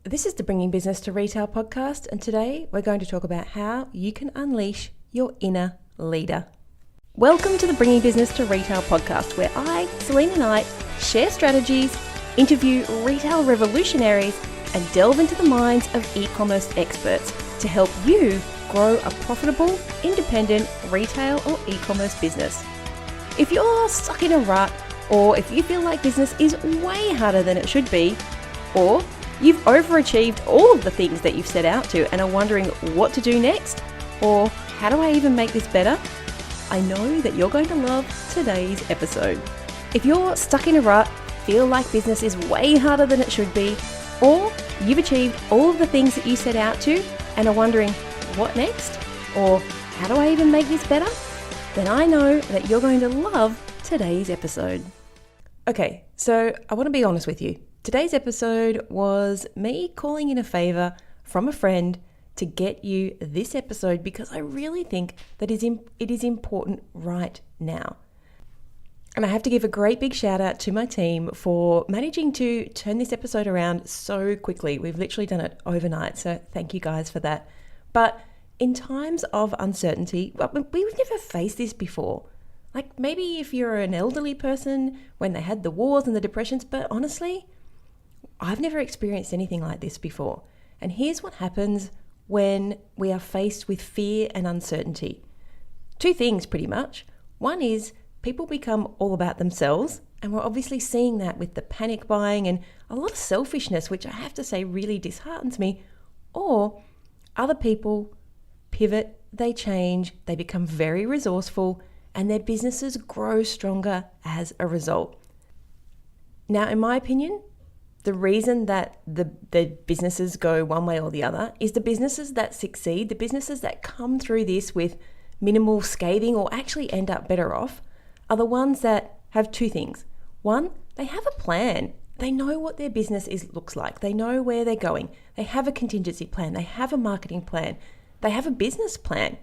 This is the Bringing Business to Retail podcast, and today we're going to talk about how you can unleash your inner leader. Welcome to the Bringing Business to Retail podcast, where I, Selena Knight, share strategies, interview retail revolutionaries, and delve into the minds of e-commerce experts to help you grow a profitable, independent retail or e-commerce business. If you're stuck in a rut, or if you feel like business is way harder than it should be, or you've overachieved all of the things that you've set out to and are wondering what to do next, or how do I even make this better? I know that you're going to love today's episode. If you're stuck in a rut, feel like business is way harder than it should be, or you've achieved all of the things that you set out to and are wondering what next, or how do I even make this better, then I know that you're going to love today's episode. Okay, so I want to be honest with you. Today's episode was me calling in a favor from a friend to get you this episode because I really think that it is important right now. And I have to give a great big shout out to my team for managing to turn this episode around so quickly. We've literally done it overnight, so thank you guys for that. But in times of uncertainty, we've never faced this before. Like maybe if you're an elderly person when they had the wars and the depressions, but honestly, I've never experienced anything like this before. And here's what happens when we are faced with fear and uncertainty. Two things pretty much. One is people become all about themselves, and we're obviously seeing that with the panic buying and a lot of selfishness, which I have to say really disheartens me. Or other people pivot, they change, they become very resourceful, and their businesses grow stronger as a result. Now, in my opinion, the reason that the businesses go one way or the other is the businesses that succeed, the businesses that come through this with minimal scathing or actually end up better off, are the ones that have two things. One, they have a plan. They know what their business looks like. They know where they're going. They have a contingency plan. They have a marketing plan. They have a business plan.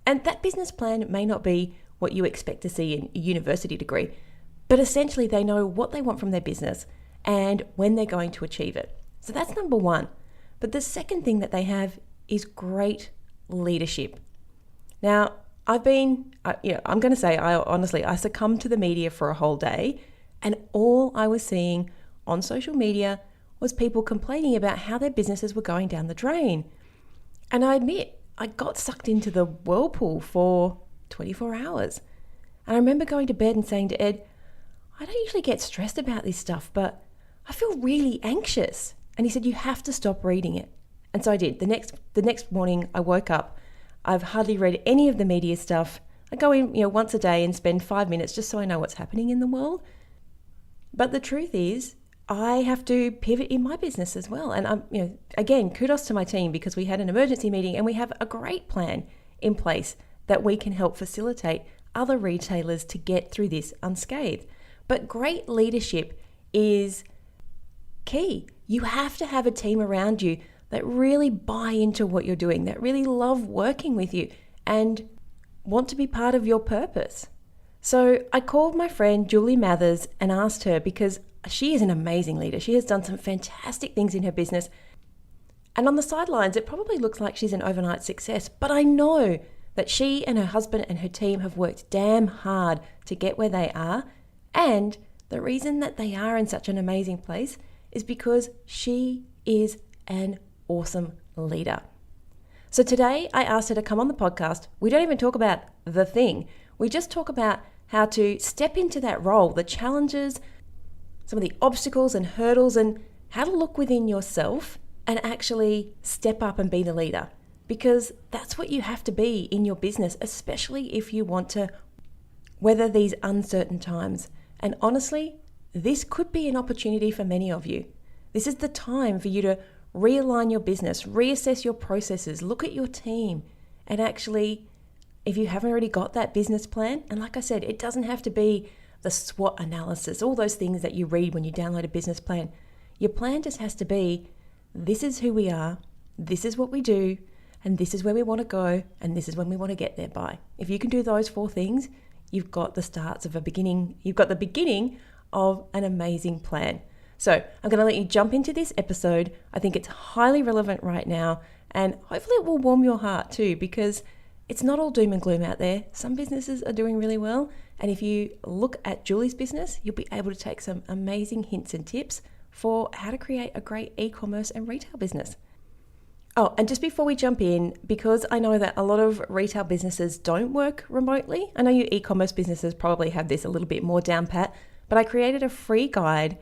And that business plan may not be what you expect to see in a university degree, but essentially they know what they want from their business and when they're going to achieve it. So that's number one. But the second thing that they have is great leadership. Now, I'm going to say, I succumbed to the media for a whole day, and all I was seeing on social media was people complaining about how their businesses were going down the drain. And I admit, I got sucked into the whirlpool for 24 hours. And I remember going to bed and saying to Ed, I don't usually get stressed about this stuff, but I feel really anxious. And he said, you have to stop reading it. And so I did. The next morning I woke up. I've hardly read any of the media stuff. I go in, once a day and spend 5 minutes just so I know what's happening in the world. But the truth is, I have to pivot in my business as well. And again, kudos to my team because we had an emergency meeting and we have a great plan in place that we can help facilitate other retailers to get through this unscathed. But great leadership is key. You have to have a team around you that really buy into what you're doing, that really love working with you and want to be part of your purpose. So I called my friend Julie Mathers and asked her because she is an amazing leader. She has done some fantastic things in her business. And on the sidelines, it probably looks like she's an overnight success, but I know that she and her husband and her team have worked damn hard to get where they are. And the reason that they are in such an amazing place is because she is an awesome leader. So today I asked her to come on the podcast. We don't even talk about the thing. We just talk about how to step into that role, the challenges, some of the obstacles and hurdles, and how to look within yourself and actually step up and be the leader. Because that's what you have to be in your business, especially if you want to weather these uncertain times. And honestly, this could be an opportunity for many of you. This is the time for you to realign your business, reassess your processes, look at your team, and actually, if you haven't already got that business plan, and like I said, it doesn't have to be the SWOT analysis, all those things that you read when you download a business plan. Your plan just has to be, this is who we are, this is what we do, and this is where we want to go, and this is when we want to get there by. If you can do those four things, you've got the starts of a beginning, you've got the beginning of an amazing plan. So I'm going to let you jump into this episode. I think it's highly relevant right now, and hopefully it will warm your heart too, because it's not all doom and gloom out there. Some businesses are doing really well, and if you look at Julie's business, you'll be able to take some amazing hints and tips for how to create a great e-commerce and retail business. Oh, and just before we jump in, because I know that a lot of retail businesses don't work remotely, I know you e-commerce businesses probably have this a little bit more down pat, but I created a free guide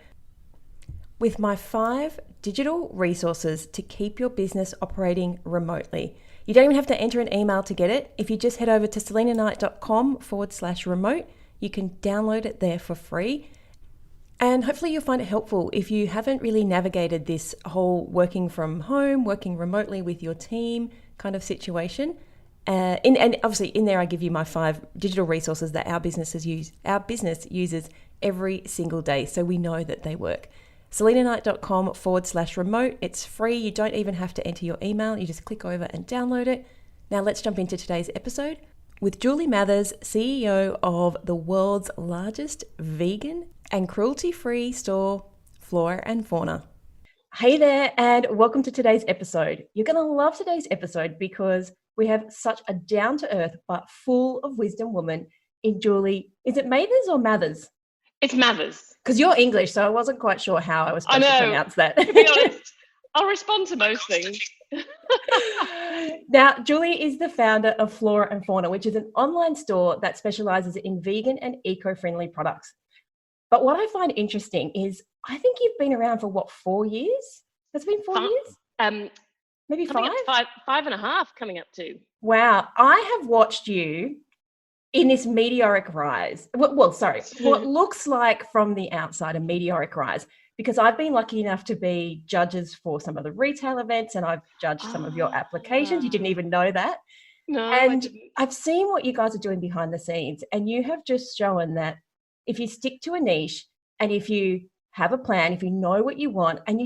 with my 5 digital resources to keep your business operating remotely. You don't even have to enter an email to get it. If you just head over to selinaknight.com/remote, you can download it there for free. And hopefully you'll find it helpful if you haven't really navigated this whole working from home, working remotely with your team kind of situation. And obviously in there I give you my 5 digital resources that our business uses every single day, so we know that they work. selinaknight.com/remote. It's free. You don't even have to enter your email. You just click over and download it. Now let's jump into today's episode with Julie Mathers, CEO of the world's largest vegan and cruelty-free store, Flora and Fauna. Hey there, and welcome to today's episode. You're going to love today's episode because we have such a down-to-earth but full of wisdom woman in Julie. Is it Mathers or Mathers? It's Mathers. Because you're English, so I wasn't quite sure how I was supposed to pronounce that. To be honest, I'll respond to most things. Now, Julie is the founder of Flora and Fauna, which is an online store that specializes in vegan and eco-friendly products. But what I find interesting is I think you've been around for 4 years? Has it been 4 years? Maybe 5? 5.5 coming up to. Wow. I have watched you in this meteoric rise. What looks like from the outside a meteoric rise, because I've been lucky enough to be judges for some of the retail events, and I've judged some of your applications. You didn't even know that. No, and I've seen what you guys are doing behind the scenes, and you have just shown that if you stick to a niche and if you have a plan, if you know what you want, and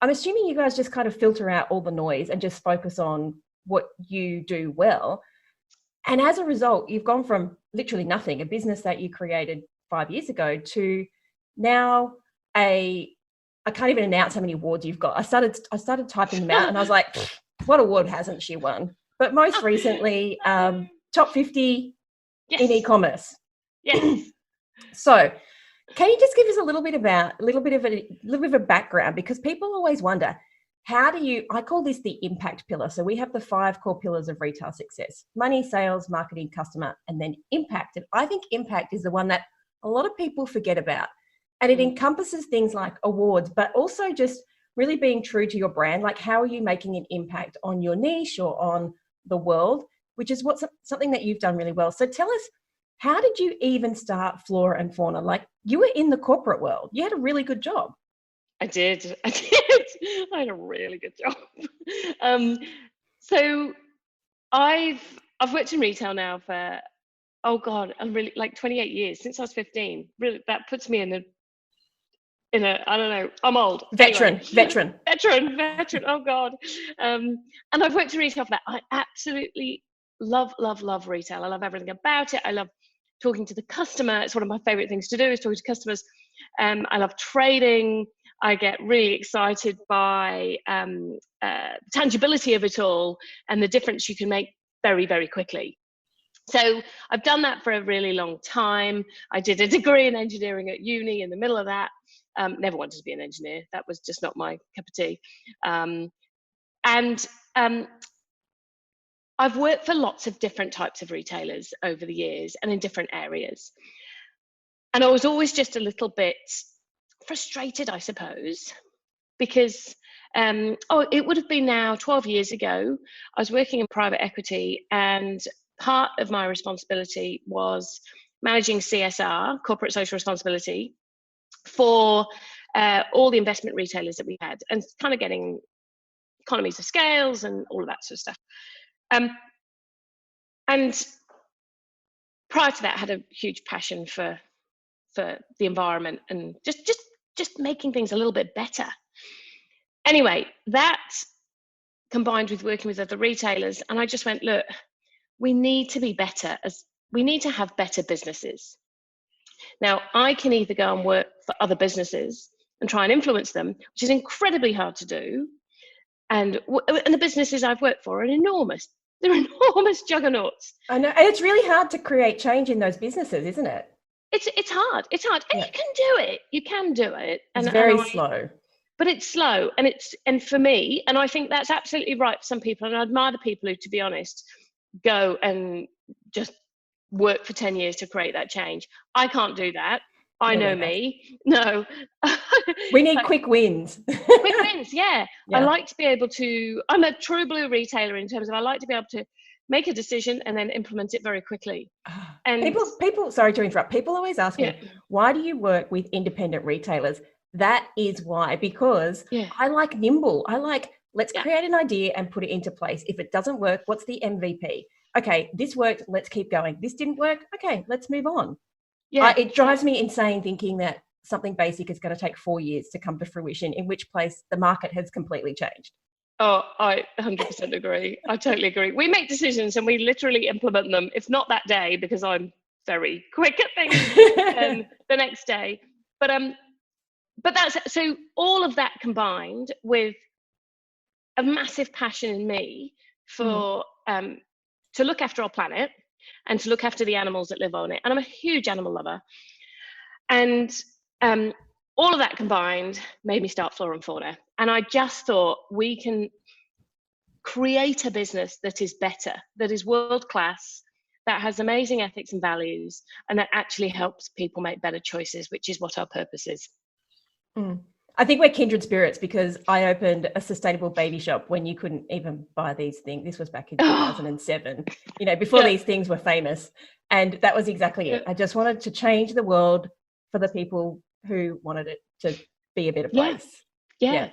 I'm assuming you guys just kind of filter out all the noise and just focus on what you do well. And as a result, you've gone from literally nothing, a business that you created 5 years ago, to now I can't even announce how many awards you've got. I started typing them out and I was like, what award hasn't she won? But most recently, top 50 in e-commerce. Yes. So can you just give us a little bit of a background? Because people always wonder, I call this the impact pillar. So we have the 5 core pillars of retail success: money, sales, marketing, customer, and then impact. And I think impact is the one that a lot of people forget about. And it encompasses things like awards, but also just really being true to your brand. Like, how are you making an impact on your niche or on the world, which is something that you've done really well. So tell us, how did you even start Flora and Fauna? Like, you were in the corporate world. You had a really good job. I did. I had a really good job. So I've worked in retail now for, I'm really like 28 years, since I was 15. Really, that puts me in a I don't know, I'm old. Veteran. Oh God. And I've worked in retail for that. I absolutely love retail. I love everything about it. I love talking to the customer. It's one of my favorite things to do, is talking to customers. I love trading. I get really excited by tangibility of it all and the difference you can make very, very quickly. So I've done that for a really long time. I did a degree in engineering at uni in the middle of that. Never wanted to be an engineer. That was just not my cup of tea. I've worked for lots of different types of retailers over the years and in different areas. And I was always just a little bit frustrated, I suppose, because it would have been now 12 years ago. I was working in private equity, and part of my responsibility was managing CSR, corporate social responsibility, for all the investment retailers that we had, and kind of getting economies of scales and all of that sort of stuff. And prior to that, I had a huge passion for the environment and just making things a little bit better. Anyway, that combined with working with other retailers, and I just went, look, we need to be better, we need to have better businesses. Now, I can either go and work for other businesses and try and influence them, which is incredibly hard to do. And the businesses I've worked for are enormous. They're enormous juggernauts. I know, and it's really hard to create change in those businesses, isn't it? It's hard, and you can do it. It's very slow. But it's slow, and for me, and I think that's absolutely right for some people, and I admire the people who, to be honest, go and just work for 10 years to create that change. I can't do that. I know me. No. We need quick wins. Quick wins, yeah. I like to be able to, I'm a true blue retailer in terms of I like to be able to make a decision and then implement it very quickly. And people, sorry to interrupt, people always ask me, why do you work with independent retailers? That is why, because I like nimble. I like, let's create an idea and put it into place. If it doesn't work, what's the MVP? Okay, this worked, let's keep going. This didn't work, okay, let's move on. Yeah, it drives me insane thinking that something basic is going to take 4 years to come to fruition, in which place the market has completely changed. Oh, I 100% agree. I totally agree. We make decisions and we literally implement them, if not that day, because I'm very quick at things, the next day. But that's, so all of that combined with a massive passion in me for to look after our planet and to look after the animals that live on it. And I'm a huge animal lover. And all of that combined made me start Flora and Fauna. And I just thought we can create a business that is better, that is world class, that has amazing ethics and values, and that actually helps people make better choices, which is what our purpose is. I think we're kindred spirits, because I opened a sustainable baby shop when you couldn't even buy these things. This was back in 2007, before these things were famous. And that was exactly it. I just wanted to change the world for the people who wanted it to be a better place. Yeah.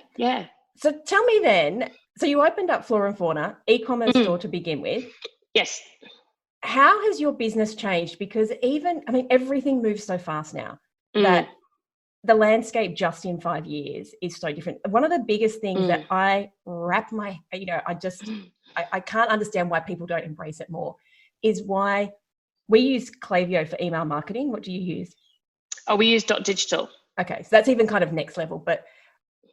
So tell me then, so you opened up Flora and Fauna, e-commerce store to begin with. Yes. How has your business changed? Because everything moves so fast now that the landscape just in 5 years is so different. One of the biggest things that I wrap my, I can't understand why people don't embrace it more, is why we use Klaviyo for email marketing. What do you use? Oh, we use .digital. Okay, so that's even kind of next level, but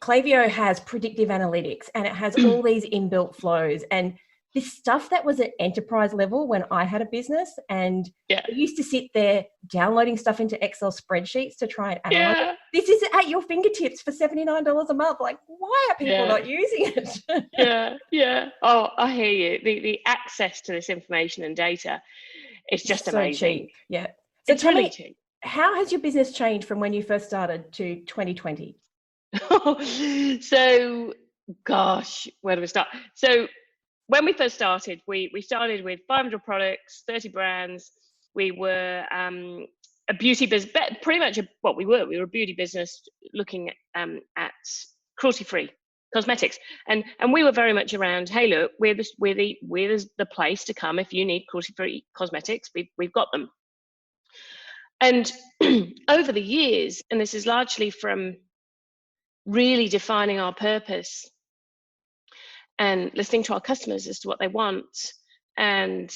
Klaviyo has predictive analytics and it has all these inbuilt flows and this stuff that was at enterprise level when I had a business, and I used to sit there downloading stuff into Excel spreadsheets to try and analyze it. This is at your fingertips for $79 a month. Like, why are people not using it? Yeah. Oh, I hear you. The access to this information and data is just so amazing. Cheap. Yeah. So it's really cheap. How has your business changed from when you first started to 2020? So, gosh, where do we start? So, when we first started, we started with 500 products, 30 brands. We were a beauty business, pretty much what we were. We were a beauty business looking at cruelty-free cosmetics, and we were very much around. Hey, look, we're the place to come if you need cruelty-free cosmetics. We've got them. And over the years, and this is largely from really defining our purpose and listening to our customers as to what they want and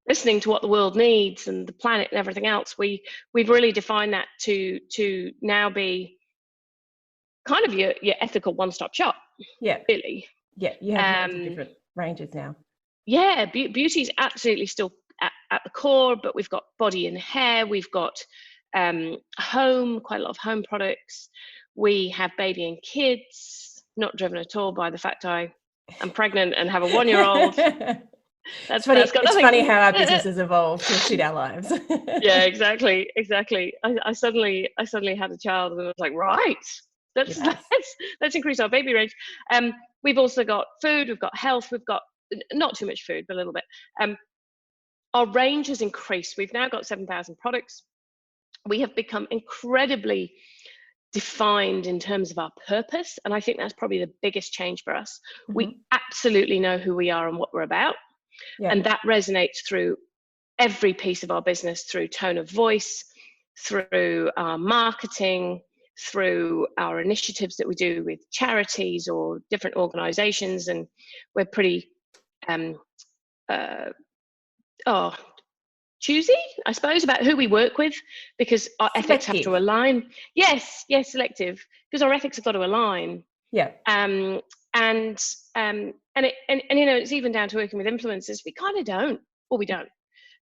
listening to what the world needs and the planet and everything else, we've really defined that to now be kind of your ethical one-stop shop. Yeah. Really. Yeah, you have different ranges now. Yeah, beauty is absolutely still at the core, but we've got body and hair, we've got home, quite a lot of home products. We have baby and kids, not driven at all by the fact I'm pregnant and have a 1-year-old. It's funny how our business has evolved to suit our lives. Yeah, exactly. I suddenly had a child and I was like, right, let's increase our baby range. We've also got food, we've got health, we've got not too much food, but a little bit. Our range has increased. We've now got 7,000 products. We have become incredibly defined in terms of our purpose, and I think that's probably the biggest change for us. We absolutely know who we are and what we're about, and that resonates through every piece of our business, through tone of voice, through our marketing, through our initiatives that we do with charities or different organizations. And we're pretty choosy, I suppose, about who we work with, because our ethics have to align. Yes, selective, because our ethics have got to align. Yeah. And it's even down to working with influencers. We kind of don't, or we don't,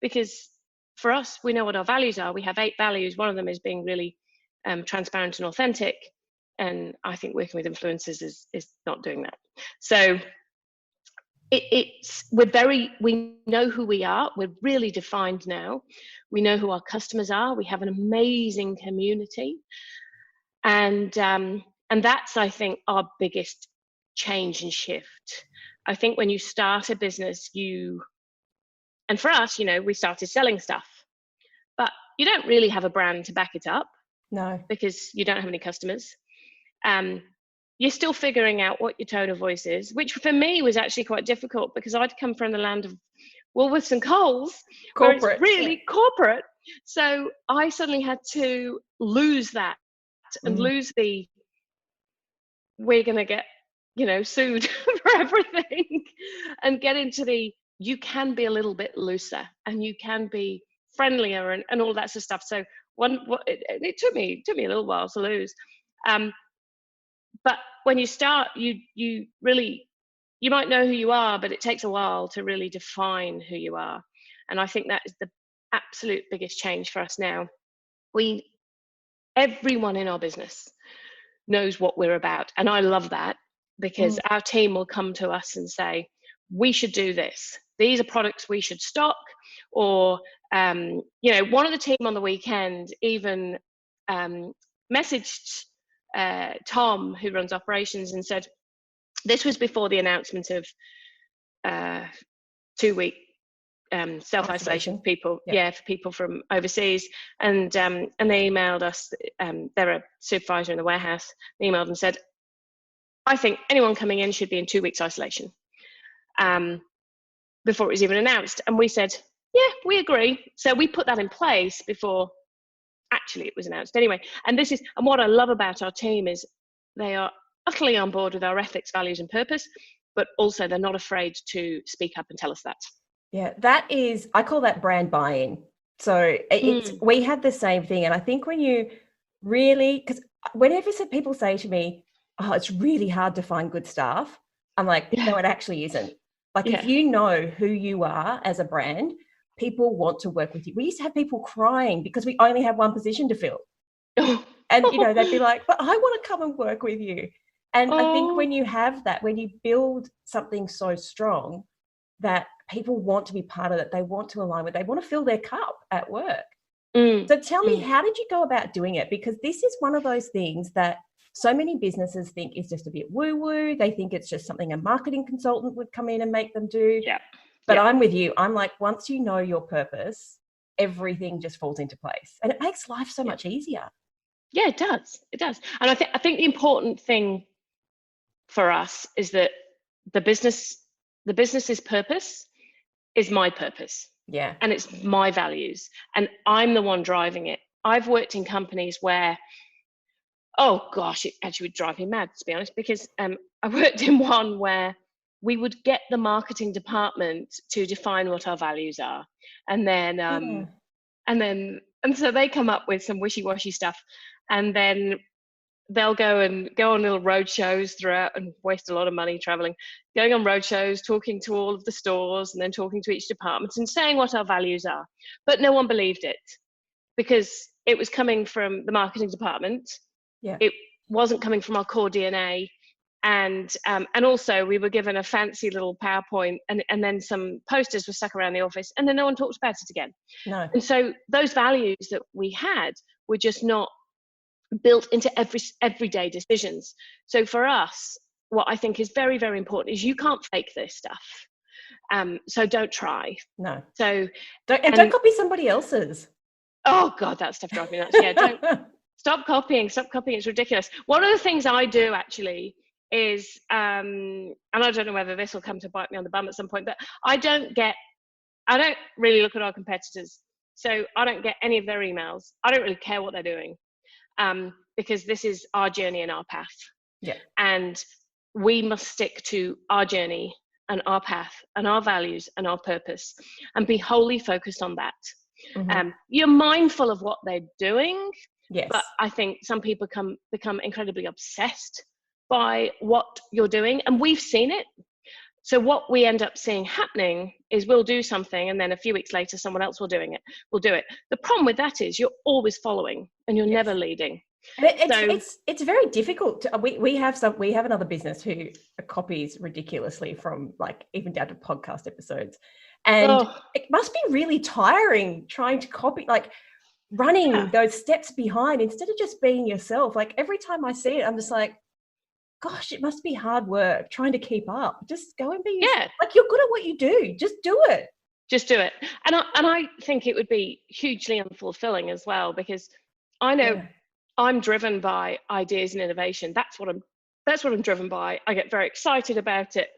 because for us, we know what our values are. We have 8 values. One of them is being really transparent and authentic. And I think working with influencers is not doing that. So we know who we are. We're really defined now. We know who our customers are. We have an amazing community. And that's, I think, our biggest change and shift. I think when you start a business, and for us, we started selling stuff, but you don't really have a brand to back it up. No. Because you don't have any customers. You're still figuring out what your tone of voice is, which for me was actually quite difficult, because I'd come from the land of Woolworths and Coles, where it's really corporate. So I suddenly had to lose that and lose the, we're going to get, sued for everything, and get into the, you can be a little bit looser and you can be friendlier and all that sort of stuff. So it took me a little while to lose. But when you start, you really, you might know who you are, but it takes a while to really define who you are. And I think that is the absolute biggest change for us now. Everyone in our business knows what we're about. And I love that, because our team will come to us and say, we should do this. These are products we should stock. Or, one of the team on the weekend even messaged Tom, who runs operations, and said, this was before the announcement of 2-week self-isolation for people, for people from overseas, and they emailed us. They're a supervisor in the warehouse. They emailed and said, I think anyone coming in should be in 2 weeks isolation, before it was even announced. And we said, yeah, we agree. So we put that in place before actually it was announced anyway. And what I love about our team is they are utterly on board with our ethics, values and purpose, but also they're not afraid to speak up and tell us that. Yeah, I call that brand buy-in. So we had the same thing. And I think when you really, because whenever people say to me, oh, it's really hard to find good staff, I'm like, no, it actually isn't. Like, if you know who you are as a brand, people want to work with you. We used to have people crying because we only had one position to fill. And, they'd be like, but I want to come and work with you. And I think when you have that, when you build something so strong that people want to be part of it, they want to align with, they want to fill their cup at work. So tell me, how did you go about doing it? Because this is one of those things that so many businesses think is just a bit woo-woo. They think it's just something a marketing consultant would come in and make them do. Yeah. But I'm with you. I'm like, once you know your purpose, everything just falls into place. And it makes life so much easier. Yeah, it does. It does. And I think the important thing for us is that the business's purpose is my purpose. Yeah. And it's my values. And I'm the one driving it. I've worked in companies where, oh gosh, it actually would drive me mad, to be honest, because I worked in one where we would get the marketing department to define what our values are. And then, and so they come up with some wishy-washy stuff, and then they'll go on little road shows throughout and waste a lot of money traveling, going on road shows, talking to all of the stores and then talking to each department and saying what our values are. But no one believed it because it was coming from the marketing department. Yeah. It wasn't coming from our core DNA. And also we were given a fancy little PowerPoint and then some posters were stuck around the office and then no one talked about it again. No. And so those values that we had were just not built into everyday decisions. So for us, what I think is very, very important is you can't fake this stuff. So don't try. No. So don't copy somebody else's. Oh God, that stuff drives me nuts. Yeah, don't stop copying. It's ridiculous. One of the things I do actually is, and I don't know whether this will come to bite me on the bum at some point, but I don't really look at our competitors. So I don't get any of their emails. I don't really care what they're doing. Because this is our journey and our path. Yeah. And we must stick to our journey and our path and our values and our purpose and be wholly focused on that. You're mindful of what they're doing, Yes. but I think some people become incredibly obsessed by what you're doing, and we've seen it. So what we end up seeing happening is we'll do something, and then a few weeks later, someone else will do it. The problem with that is you're always following, and you're never leading. It's very difficult. We have another business who copies ridiculously from, like, even down to podcast episodes, and it must be really tiring trying to copy, like running those steps behind instead of just being yourself. Like, every time I see it, I'm just like, gosh, it must be hard work trying to keep up. Just go and be yourself. Like, you're good at what you do. Just do it. Just do it. And I think it would be hugely unfulfilling as well, because I know I'm driven by ideas and innovation. That's what I'm driven by. I get very excited about it,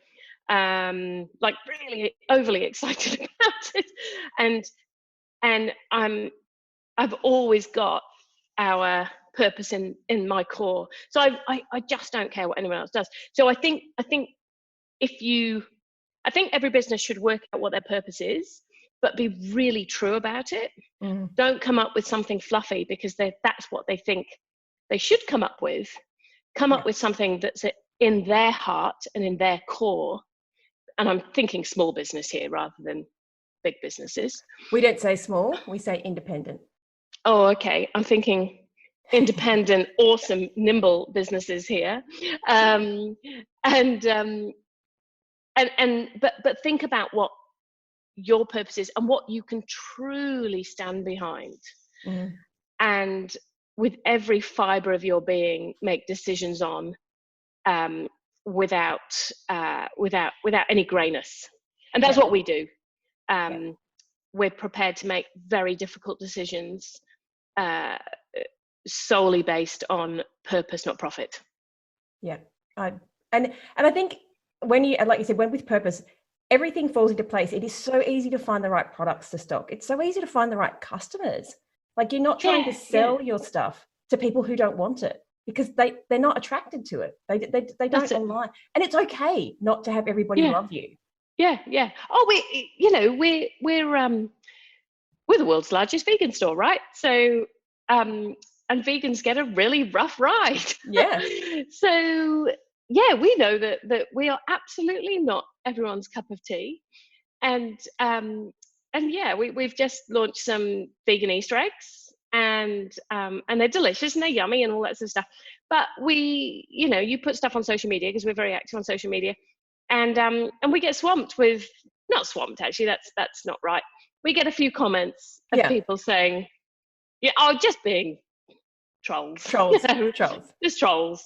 like really overly excited about it, and I've always got our purpose in my core. So I just don't care what anyone else does. So I think every business should work out what their purpose is, but be really true about it. Don't come up with something fluffy because that's what they think they should come up with. Come up with something that's in their heart and in their core. And I'm thinking small business here rather than big businesses. We don't say small, we say independent. Oh, okay. I'm thinking independent, awesome, nimble businesses here. But think about what your purpose is and what you can truly stand behind. And with every fiber of your being, make decisions on without any grayness. And that's what we do. We're prepared to make very difficult decisions solely based on purpose, not profit. Yeah. And I think when you, like you said, when with purpose, everything falls into place. It is so easy to find the right products to stock. It's so easy to find the right customers. Like, you're not trying to sell your stuff to people who don't want it because they're not attracted to it. They don't align. And it's okay not to have everybody love you. Yeah. Oh, we're the world's largest vegan store, right? So, and vegans get a really rough ride. Yeah. So, yeah, we know that we are absolutely not everyone's cup of tea. And yeah, we've just launched some vegan Easter eggs, and they're delicious and they're yummy and all that sort of stuff. But you put stuff on social media because we're very active on social media, and we get swamped with, not swamped actually, that's not right. We get a few comments of people saying, just being trolls. Trolls. Just trolls.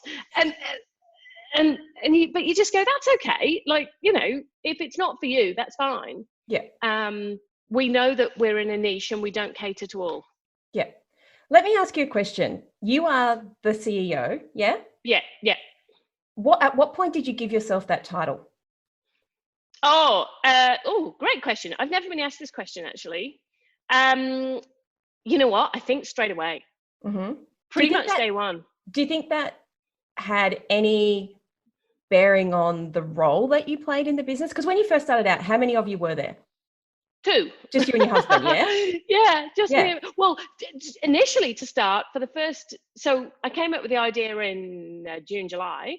But you just go, that's okay. Like, if it's not for you, that's fine. Yeah. We know that we're in a niche and we don't cater to all. Yeah. Let me ask you a question. You are the CEO, yeah? Yeah. At what point did you give yourself that title? Great question. I've never been asked this question, actually. You know what? I think straight away. Pretty much day one. Do you think that had any bearing on the role that you played in the business? Because when you first started out, how many of you were there? 2. Just you and your husband, yeah? Yeah, just me. Well, initially to start, for the first, so I came up with the idea in June, July.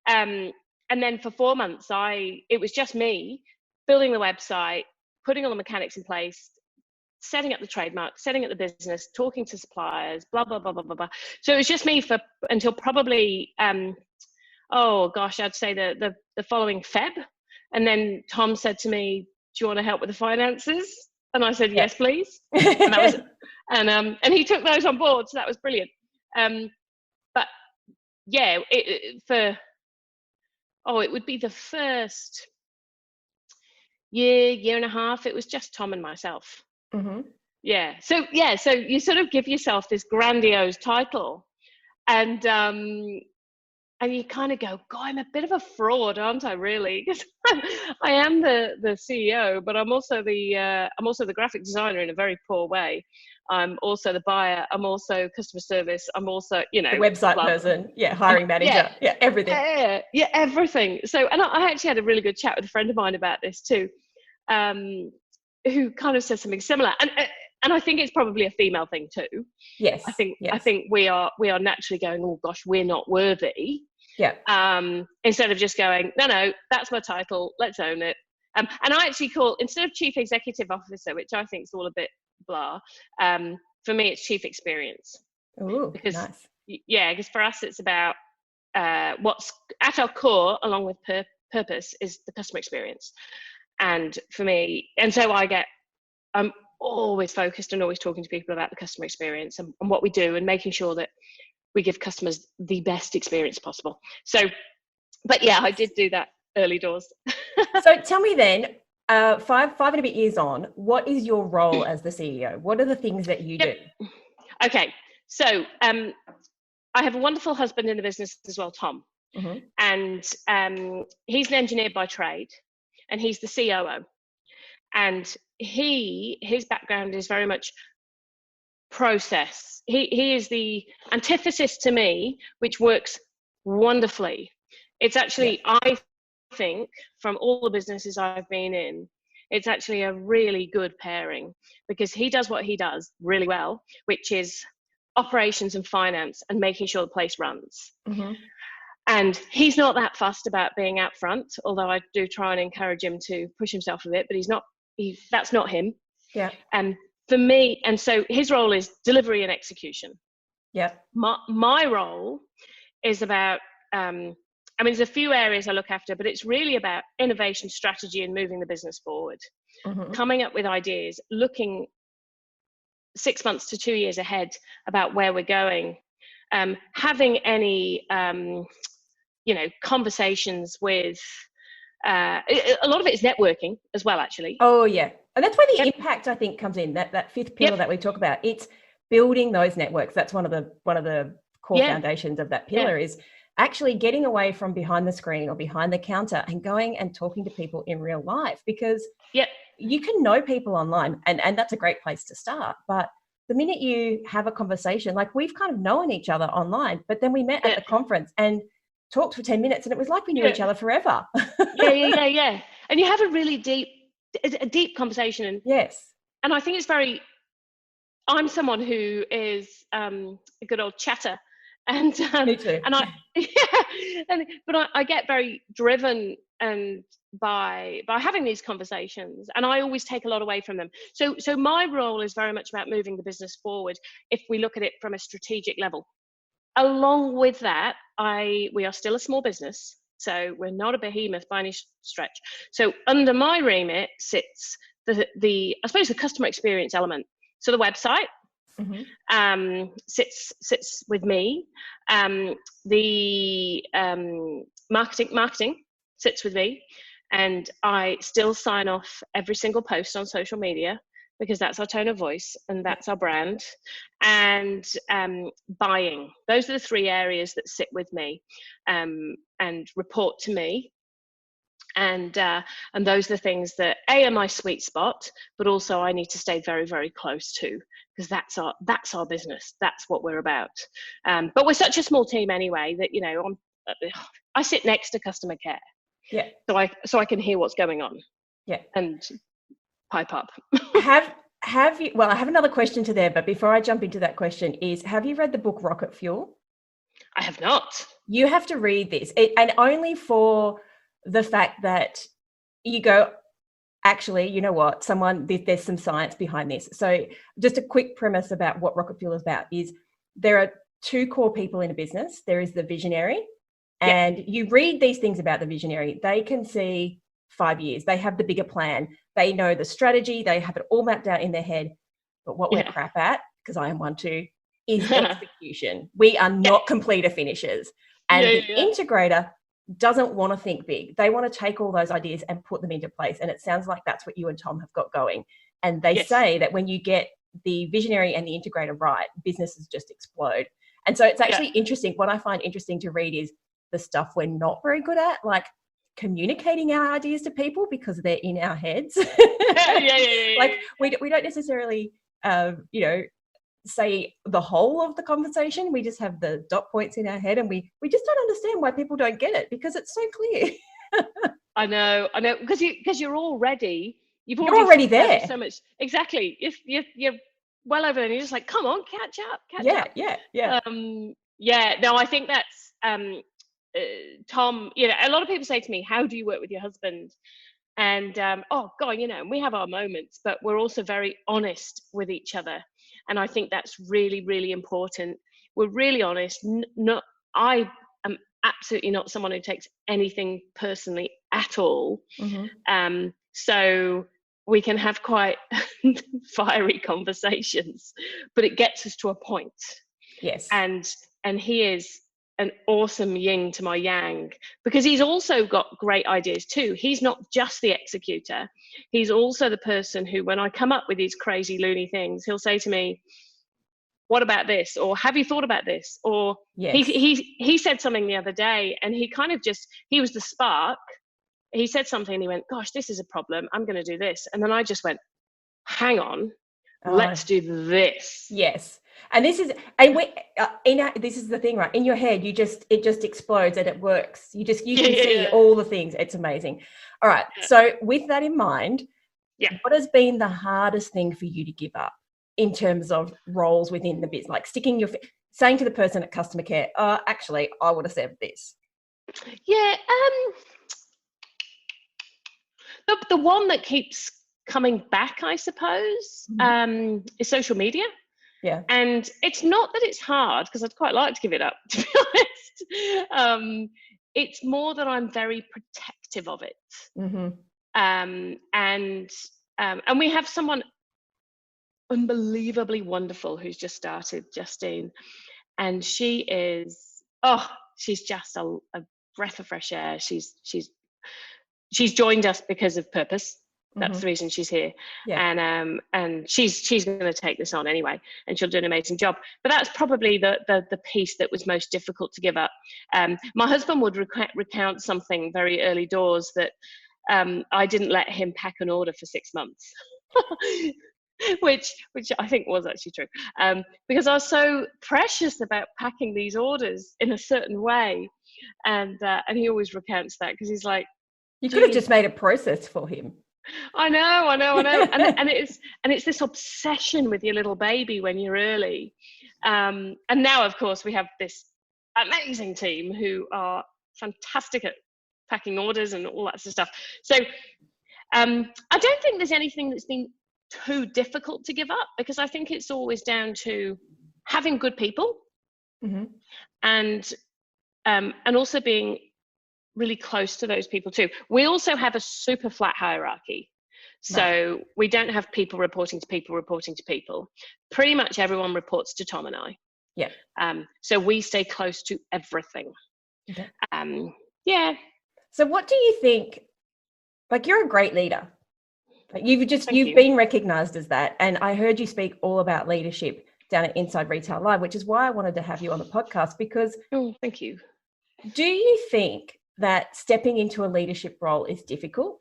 And then for 4 months, it was just me building the website, putting all the mechanics in place, setting up the trademark, setting up the business, talking to suppliers, blah, blah, blah, blah, blah, blah. So it was just me until probably, I'd say the following Feb. And then Tom said to me, do you want to help with the finances? And I said, yes, please. And that was, and he took those on board. So that was brilliant. But yeah, it would be the first year and a half. It was just Tom and myself. Yeah. So you sort of give yourself this grandiose title, and you kind of go, God, I'm a bit of a fraud, aren't I? Really? Because I am the CEO, but I'm also the graphic designer in a very poor way. I'm also the buyer. I'm also customer service. I'm also, the website person. Yeah. Hiring manager. Yeah. Everything. Yeah. Everything. So, and I actually had a really good chat with a friend of mine about this too, who kind of said something similar. and I think it's probably a female thing too. Yes. I think yes. we are naturally going, oh gosh, we're not worthy. Yeah. Instead of just going, no, that's my title, let's own it. And I actually call, instead of chief executive officer, which I think is all a bit blah, for me it's chief experience. Ooh, because nice. because for us it's about what's at our core, along with purpose, is the customer experience. And for me, and so I'm always focused and always talking to people about the customer experience and what we do, and making sure that we give customers the best experience possible. So, but yeah, I did do that early doors. So tell me then, 5 and a bit years on, what is your role as the CEO? What are the things that you do? Okay, so I have a wonderful husband in the business as well, Tom. Mm-hmm. And he's an engineer by trade, and he's the COO. And his background is very much process. He is the antithesis to me, which works wonderfully. It's actually, I think, from all the businesses I've been in, it's actually a really good pairing, because he does what he does really well, which is operations and finance and making sure the place runs. Mm-hmm. And he's not that fussed about being out front, although I do try and encourage him to push himself a bit, but that's not him. Yeah. And for me, and so his role is delivery and execution. Yeah. My role is about, there's a few areas I look after, but it's really about innovation, strategy, and moving the business forward. Mm-hmm. Coming up with ideas, looking 6 months to 2 years ahead about where we're going, having any, conversations with, a lot of it is networking as well, actually. Oh yeah. And that's where the impact, I think, comes in, that fifth pillar that we talk about. It's building those networks. That's one of the core foundations of that pillar is actually getting away from behind the screen or behind the counter and going and talking to people in real life, because you can know people online, and that's a great place to start. But the minute you have a conversation, like we've kind of known each other online, but then we met at the conference and talked for 10 minutes and it was like we knew each other forever. Yeah. And you have a really deep conversation. And yes. And I think it's I'm someone who is a good old chatter. And me too. And I get very driven and by having these conversations, and I always take a lot away from them. So my role is very much about moving the business forward if we look at it from a strategic level. Along with that, we are still a small business, so we're not a behemoth by any stretch. So under my remit sits the I suppose the customer experience element. So the website sits with me. The marketing sits with me, and I still sign off every single post on social media, because that's our tone of voice and that's our brand. And buying, those are the 3 areas that sit with me and report to me. And those are the things that are my sweet spot, but also I need to stay very, very close to, because that's our business. That's what we're about. But we're such a small team anyway that, I sit next to customer care. Yeah. So I can hear what's going on. Yeah. And pipe up. Have you, well, I have another question to there, but before I jump into that question have you read the book Rocket Fuel? I have not. You have to read this, and only for the fact that you go, actually, you know what, there's some science behind this. So just a quick premise about what Rocket Fuel is about is there are 2 core people in a business. There is the visionary, and you read these things about the visionary. They can see 5 years. They have the bigger plan. They know the strategy. They have it all mapped out in their head. But what we're crap at, because I am one too, is execution. We are not completer finishers. And the integrator doesn't want to think big. They want to take all those ideas and put them into place. And it sounds like that's what you and Tom have got going. And they say that when you get the visionary and the integrator right, businesses just explode. And so it's actually interesting. What I find interesting to read is the stuff we're not very good at, like communicating our ideas to people because they're in our heads. Like we don't necessarily, say the whole of the conversation. We just have the dot points in our head, and we just don't understand why people don't get it, because it's so clear. I know, because you're already, you're already there. So much, exactly. You're well over there. And you're just like, come on, catch up. Yeah. Yeah, no, I think that's Tom. You know, a lot of people say to me, how do you work with your husband? And oh God, you know, we have our moments, but we're also very honest with each other. And I think that's really, really important. We're really honest. I am absolutely not someone who takes anything personally at all. So we can have quite fiery conversations, but it gets us to a point. Yes. And he is an awesome yin to my yang, because he's also got great ideas too. He's not just the executor. He's also the person who, when I come up with these crazy loony things, he'll say to me, what about this? Or have you thought about this? Or yes. he said something the other day, and he kind of just, he was the spark. He said something and he went, gosh, this is a problem. I'm going to do this. And then I just went, hang on, let's do this. Yes. And this is, and this is the thing, right? In your head, it just explodes and it works. You can see all the things. It's amazing. All right. So with that in mind, what has been the hardest thing for you to give up in terms of roles within the business? Like saying to the person at customer care, actually, I would have said this. Yeah. The one that keeps coming back, I suppose, is social media. Yeah. And it's not that it's hard, because I'd quite like to give it up, to be honest. It's more that I'm very protective of it. And we have someone unbelievably wonderful who's just started, Justine. And she is, she's just a breath of fresh air. She's joined us because of purpose. That's the reason she's here. And she's going to take this on anyway, and she'll do an amazing job. But that's probably the piece that was most difficult to give up. My husband would recount something very early doors, that I didn't let him pack an order for 6 months. which I think was actually true, because I was so precious about packing these orders in a certain way. And he always recounts that, because he's like, you could have just made a process for him. I know. and it's this obsession with your little baby when you're early. And now, of course, we have this amazing team who are fantastic at packing orders and all that sort of stuff. So I don't think there's anything that's been too difficult to give up, because I think it's always down to having good people, and also being really close to those people too. We also have a super flat hierarchy. So we don't have people reporting to people. Pretty much everyone reports to Tom and I. Yeah. So we stay close to everything. Okay. Yeah. So what do you think, like, you're a great leader. Like, you've been recognized as that. And I heard you speak all about leadership down at Inside Retail Live, which is why I wanted to have you on the podcast, because thank you. Do you think that stepping into a leadership role is difficult?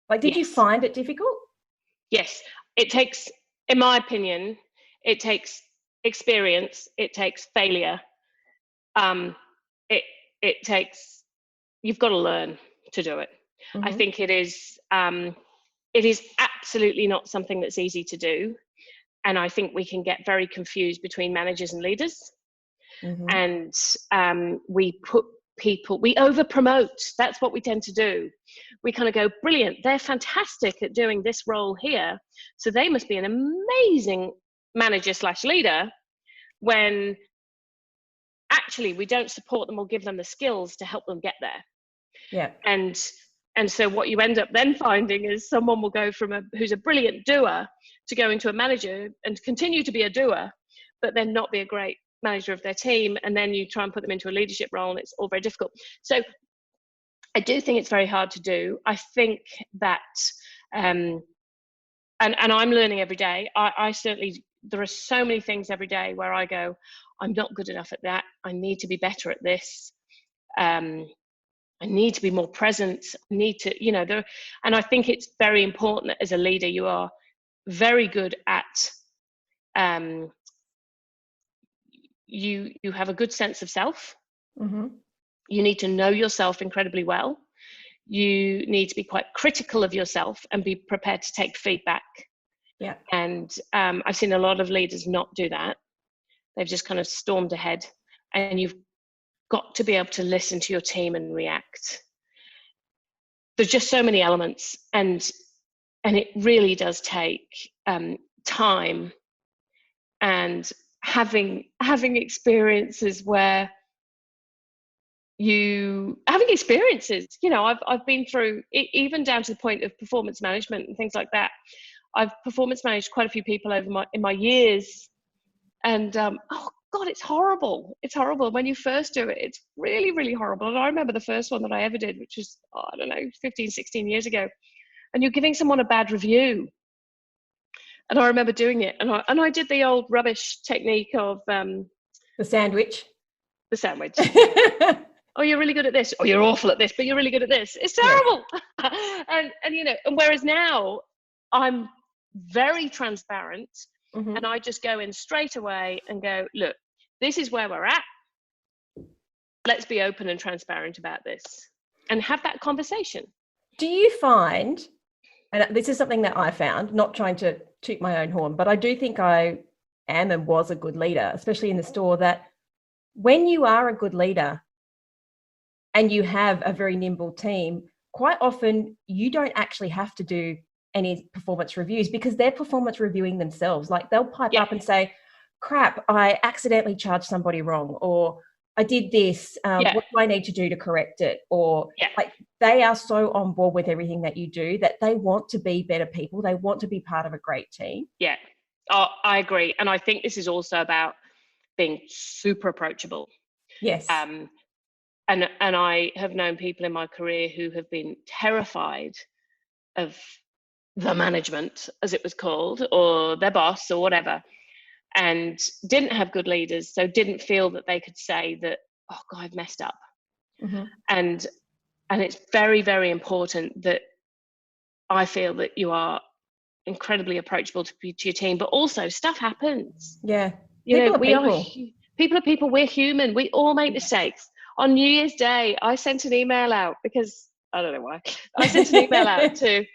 Like, did you find it difficult? Yes. It takes, in my opinion, it takes experience, it takes failure. It takes, you've got to learn to do it. I think it is absolutely not something that's easy to do. And I think we can get very confused between managers and leaders. And we over promote. That's what we tend to do. We kind of go, brilliant, they're fantastic at doing this role here, so they must be an amazing manager / leader, when actually we don't support them or give them the skills to help them get there. Yeah. And so what you end up then finding is someone will go from who's a brilliant doer to go into a manager and continue to be a doer, but then not be a great manager of their team. And then you try and put them into a leadership role, and it's all very difficult. So I do think it's very hard to do. I think that, and I'm learning every day. I certainly, there are so many things every day where I go, I'm not good enough at that. I need to be better at this. I need to be more present. I need to, and I think it's very important that as a leader, you are very good at, you have a good sense of self. You need to know yourself incredibly well. You need to be quite critical of yourself and be prepared to take feedback. Yeah. And I've seen a lot of leaders not do that. They've just kind of stormed ahead, and you've got to be able to listen to your team and react. There's just so many elements, and it really does take time, and having experiences where I've been through it, even down to the point of performance management and things like that. I've performance managed quite a few people in my years, and oh God, it's horrible. It's horrible. When you first do it, it's really, really horrible. And I remember the first one that I ever did, which was, I don't know, 15, 16 years ago. And you're giving someone a bad review. And I remember doing it. And I did the old rubbish technique of the sandwich. The sandwich. Oh, you're really good at this. Oh, you're awful at this, but you're really good at this. It's terrible. Yes. And whereas now I'm very transparent. Mm-hmm. And I just go in straight away and go, look, this is where we're at. Let's be open and transparent about this and have that conversation. Do you find, and this is something that I found, not trying to toot my own horn, but I do think I am and was a good leader, especially in the store, that when you are a good leader and you have a very nimble team, quite often you don't actually have to do any performance reviews because they're performance reviewing themselves. Like they'll pipe up and say, crap, I accidentally charged somebody wrong, or I did this, what do I need to do to correct it? Or like they are so on board with everything that you do that they want to be better people. They want to be part of a great team. Yeah, I agree. And I think this is also about being super approachable. Yes. And I have known people in my career who have been terrified of the management, as it was called, or their boss or whatever, and didn't have good leaders, so didn't feel that they could say that, oh God, I've messed up. Mm-hmm. And it's very, very important that I feel that you are incredibly approachable to your team, but also stuff happens. Yeah. People are people, we're human, we all make mistakes. On New Year's Day, I sent an email out because, I don't know why, I sent an email out to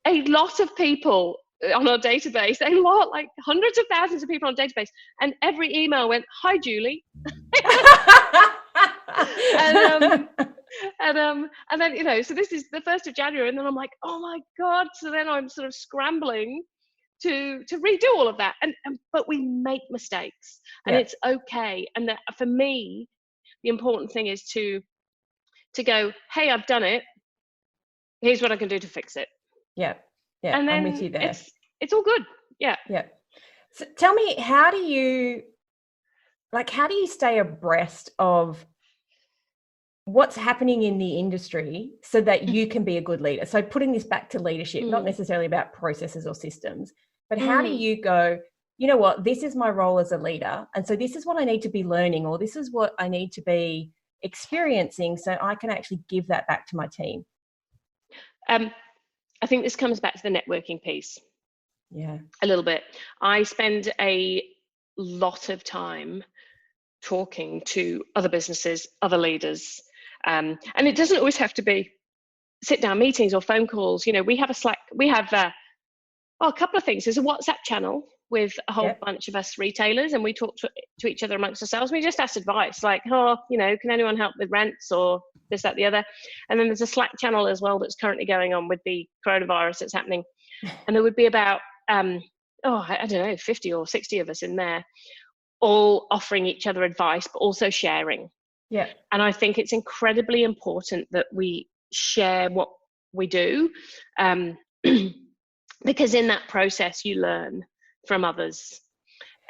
a lot of people on our database, like hundreds of thousands of people on database, and every email went, "Hi, Julie," and then so this is the 1st of January, and then I'm like, oh my God! So then I'm sort of scrambling to redo all of that, but we make mistakes, and it's okay. And that, for me, the important thing is to go, hey, I've done it. Here's what I can do to fix it. Yeah. Yeah, and then I'm with you there. It's all good. Yeah. Yeah. So tell me, how do you stay abreast of what's happening in the industry so that you can be a good leader? So putting this back to leadership, not necessarily about processes or systems, but how do you go, you know what, this is my role as a leader, and so this is what I need to be learning, or this is what I need to be experiencing so I can actually give that back to my team? I think this comes back to the networking piece. Yeah. A little bit. I spend a lot of time talking to other businesses, other leaders. And it doesn't always have to be sit down meetings or phone calls. We have a Slack, we have a couple of things. There's a WhatsApp channel with a whole bunch of us retailers, and we talk to each other amongst ourselves. We just ask advice, like, can anyone help with rents or this, that, the other? And then there's a Slack channel as well that's currently going on with the coronavirus that's happening. And there would be about, I don't know, 50 or 60 of us in there, all offering each other advice, but also sharing. Yeah. And I think it's incredibly important that we share what we do, because in that process you learn from others.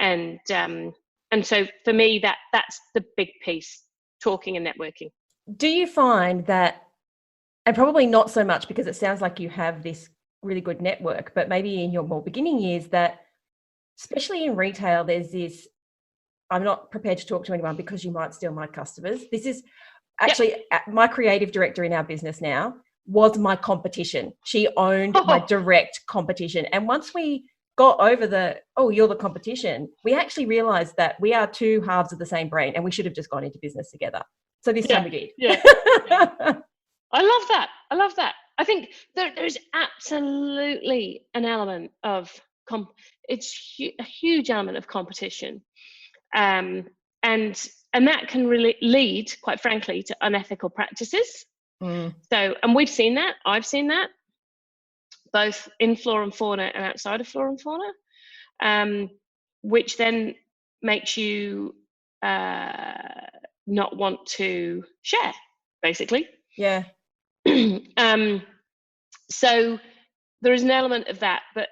And so for me, that's the big piece, talking and networking. Do you find that, and probably not so much because it sounds like you have this really good network, but maybe in your more beginning years, that especially in retail, there's this, I'm not prepared to talk to anyone because you might steal my customers. This is actually my creative director in our business now was my competition. She owned my direct competition. And once we got over you're the competition, we actually realized that we are two halves of the same brain and we should have just gone into business together. So this time we did. Yeah. I love that. I think there's absolutely an element of a huge element of competition, and that can really lead, quite frankly, to unethical practices. So, and we've seen that. I've seen that both in flora and fauna and outside of flora and fauna, which then makes you not want to share, basically. Yeah. So there is an element of that, but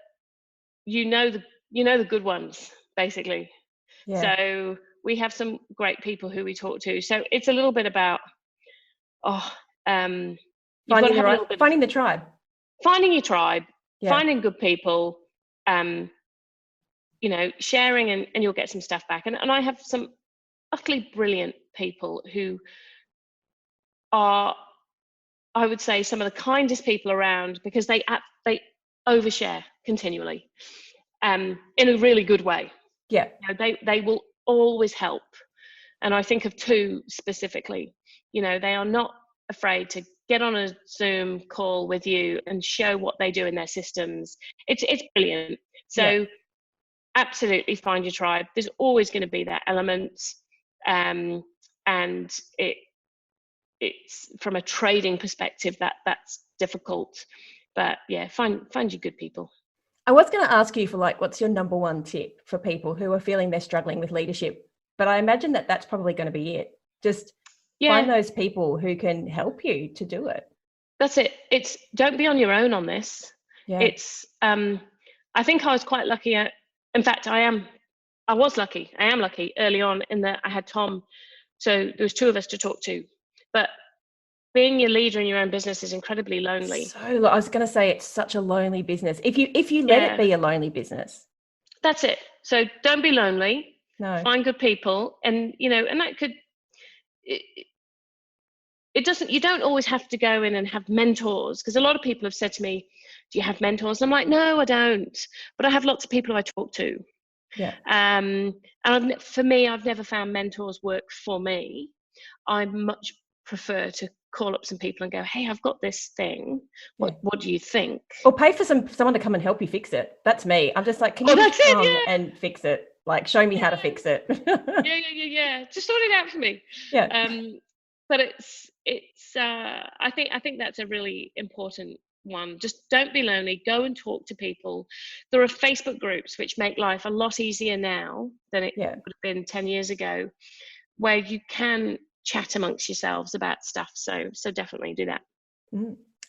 you know the good ones, basically. Yeah. So we have some great people who we talk to. So it's a little bit about finding the tribe, finding your tribe, finding good people, sharing, and you'll get some stuff back. And I have some utterly brilliant people who are, I would say, some of the kindest people around, because they overshare continually, in a really good way. Yeah. They will always help. And I think of two specifically. They are not afraid to get on a Zoom call with you and show what they do in their systems. It's brilliant. So absolutely find your tribe. There's always going to be that element, and it's from a trading perspective that's difficult, but find your good people. I was going to ask you for what's your number one tip for people who are feeling they're struggling with leadership, but I imagine that's probably going to be it. Just find those people who can help you to do it. That's it. It's don't be on your own on this. Yeah. It's I think I was quite lucky. In fact, I am lucky early on in that I had Tom. So there was two of us to talk to. But being your leader in your own business is incredibly lonely. So I was going to say it's such a lonely business. If you let it be a lonely business. That's it. So don't be lonely. No. Find good people, and and that could. It doesn't. You don't always have to go in and have mentors, because a lot of people have said to me, "Do you have mentors?" And I'm like, "No, I don't, but I have lots of people who I talk to." Yeah. And for me, I've never found mentors work for me. I much prefer to call up some people and go, "Hey, I've got this thing. What do you think?" Or pay for someone to come and help you fix it. That's me. I'm just like, can you come and fix it? Show me how to fix it. Yeah. Just sort it out for me. Yeah. But it's I think that's a really important one. Just don't be lonely. Go and talk to people. There are Facebook groups which make life a lot easier now than it would have been 10 years ago, where you can chat amongst yourselves about stuff. So definitely do that.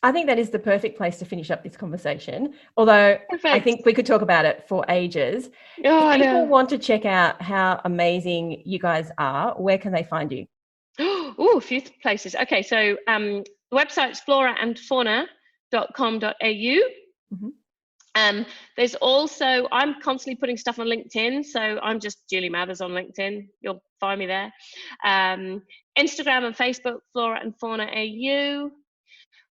I think that is the perfect place to finish up this conversation. Although I think we could talk about it for ages. If people want to check out how amazing you guys are, where can they find you? A few places. Okay, so the website's floraandfauna.com.au. Mm-hmm. There's also, I'm constantly putting stuff on LinkedIn, so I'm just Julie Mathers on LinkedIn. You'll find me there. Instagram and Facebook, Flora and Fauna AU.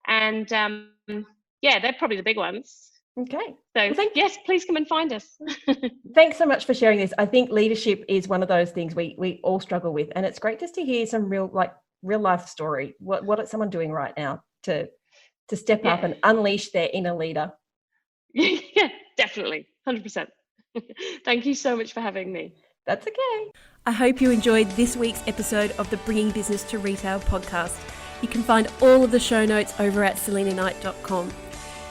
And they're probably the big ones. Okay. So yes, please come and find us. Thanks so much for sharing this. I think leadership is one of those things we all struggle with, and it's great just to hear some real life story. What is someone doing right now to step up and unleash their inner leader? Yeah, definitely, 100%. Thank you so much for having me. That's okay. I hope you enjoyed this week's episode of the Bringing Business to Retail podcast. You can find all of the show notes over at selinaknight.com.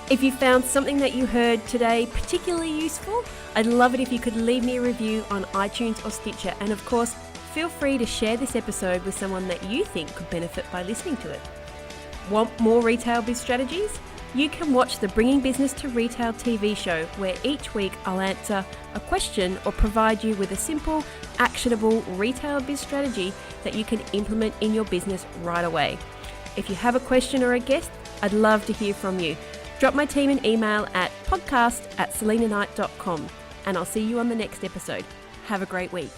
If you found something that you heard today particularly useful, I'd love it if you could leave me a review on iTunes or Stitcher. And of course, feel free to share this episode with someone that you think could benefit by listening to it. Want more retail biz strategies? You can watch the Bringing Business to Retail TV show, where each week I'll answer a question or provide you with a simple, actionable retail biz strategy that you can implement in your business right away. If you have a question or a guest, I'd love to hear from you. Drop my team an email at podcast@selinaknight.com, and I'll see you on the next episode. Have a great week.